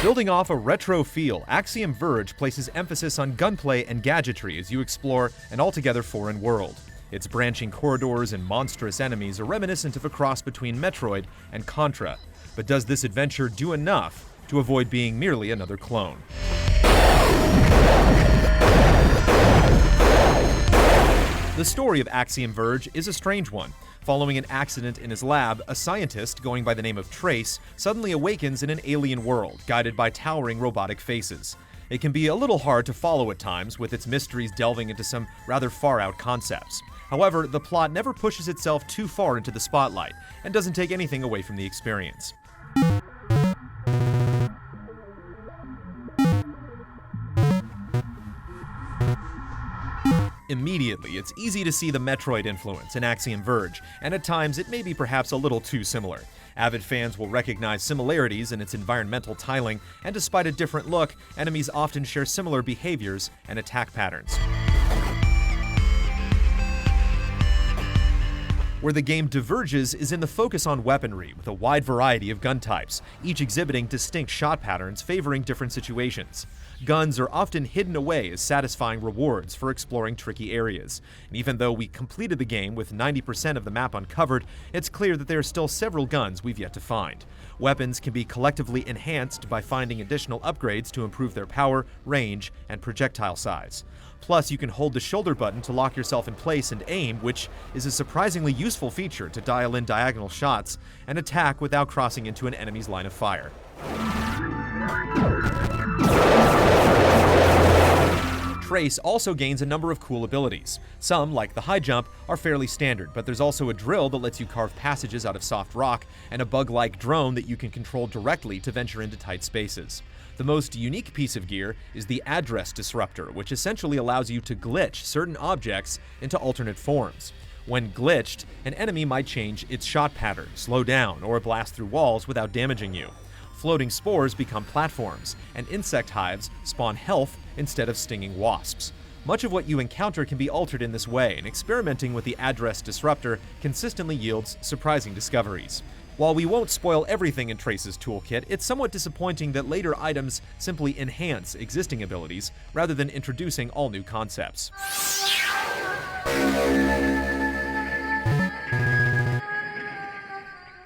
Building off a retro feel, Axiom Verge places emphasis on gunplay and gadgetry as you explore an altogether foreign world. Its branching corridors and monstrous enemies are reminiscent of a cross between Metroid and Contra. But does this adventure do enough to avoid being merely another clone? The story of Axiom Verge is a strange one. Following an accident in his lab, a scientist going by the name of Trace suddenly awakens in an alien world, guided by towering robotic faces. It can be a little hard to follow at times, with its mysteries delving into some rather far-out concepts. However, the plot never pushes itself too far into the spotlight, and doesn't take anything away from the experience. Immediately, it's easy to see the Metroid influence in Axiom Verge, and at times it may be perhaps a little too similar. Avid fans will recognize similarities in its environmental tiling, and despite a different look, enemies often share similar behaviors and attack patterns. Where the game diverges is in the focus on weaponry, with a wide variety of gun types, each exhibiting distinct shot patterns favoring different situations. Guns are often hidden away as satisfying rewards for exploring tricky areas. And even though we completed the game with 90% of the map uncovered, it's clear that there are still several guns we've yet to find. Weapons can be collectively enhanced by finding additional upgrades to improve their power, range, and projectile size. Plus, you can hold the shoulder button to lock yourself in place and aim, which is a surprisingly useful feature to dial in diagonal shots and attack without crossing into an enemy's line of fire. Trace also gains a number of cool abilities. Some, like the high jump, are fairly standard, but there's also a drill that lets you carve passages out of soft rock, and a bug-like drone that you can control directly to venture into tight spaces. The most unique piece of gear is the address disruptor, which essentially allows you to glitch certain objects into alternate forms. When glitched, an enemy might change its shot pattern, slow down, or blast through walls without damaging you. Floating spores become platforms, and insect hives spawn health instead of stinging wasps. Much of what you encounter can be altered in this way, and experimenting with the address disruptor consistently yields surprising discoveries. While we won't spoil everything in Trace's toolkit, it's somewhat disappointing that later items simply enhance existing abilities rather than introducing all new concepts.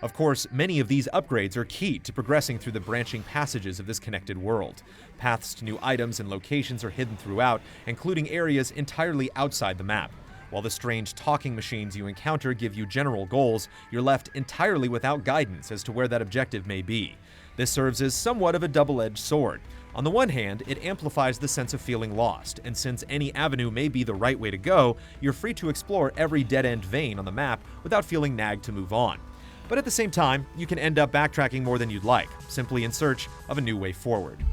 Of course, many of these upgrades are key to progressing through the branching passages of this connected world. Paths to new items and locations are hidden throughout, including areas entirely outside the map. While the strange talking machines you encounter give you general goals, you're left entirely without guidance as to where that objective may be. This serves as somewhat of a double-edged sword. On the one hand, it amplifies the sense of feeling lost, and since any avenue may be the right way to go, you're free to explore every dead-end vein on the map without feeling nagged to move on. But at the same time, you can end up backtracking more than you'd like, simply in search of a new way forward.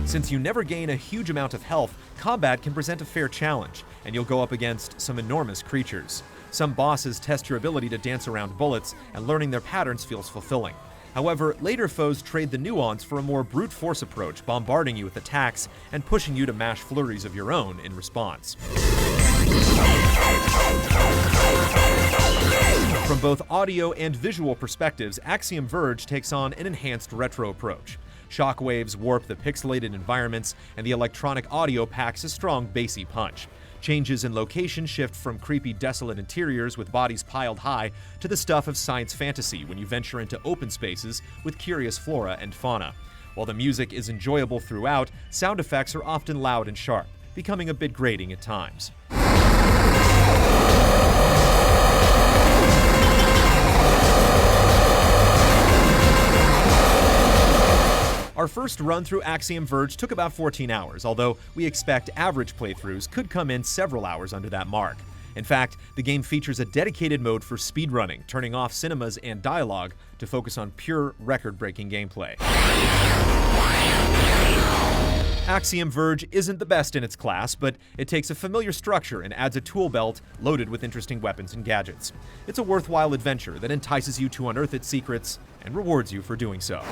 Since you never gain a huge amount of health, combat can present a fair challenge, and you'll go up against some enormous creatures. Some bosses test your ability to dance around bullets, and learning their patterns feels fulfilling. However, later foes trade the nuance for a more brute force approach, bombarding you with attacks and pushing you to mash flurries of your own in response. From both audio and visual perspectives, Axiom Verge takes on an enhanced retro approach. Shockwaves warp the pixelated environments, and the electronic audio packs a strong bassy punch. Changes in location shift from creepy, desolate interiors with bodies piled high to the stuff of science fantasy when you venture into open spaces with curious flora and fauna. While the music is enjoyable throughout, sound effects are often loud and sharp, becoming a bit grating at times. Our first run through Axiom Verge took about 14 hours, although we expect average playthroughs could come in several hours under that mark. In fact, the game features a dedicated mode for speedrunning, turning off cinemas and dialogue to focus on pure record-breaking gameplay. Axiom Verge isn't the best in its class, but it takes a familiar structure and adds a tool belt loaded with interesting weapons and gadgets. It's a worthwhile adventure that entices you to unearth its secrets and rewards you for doing so.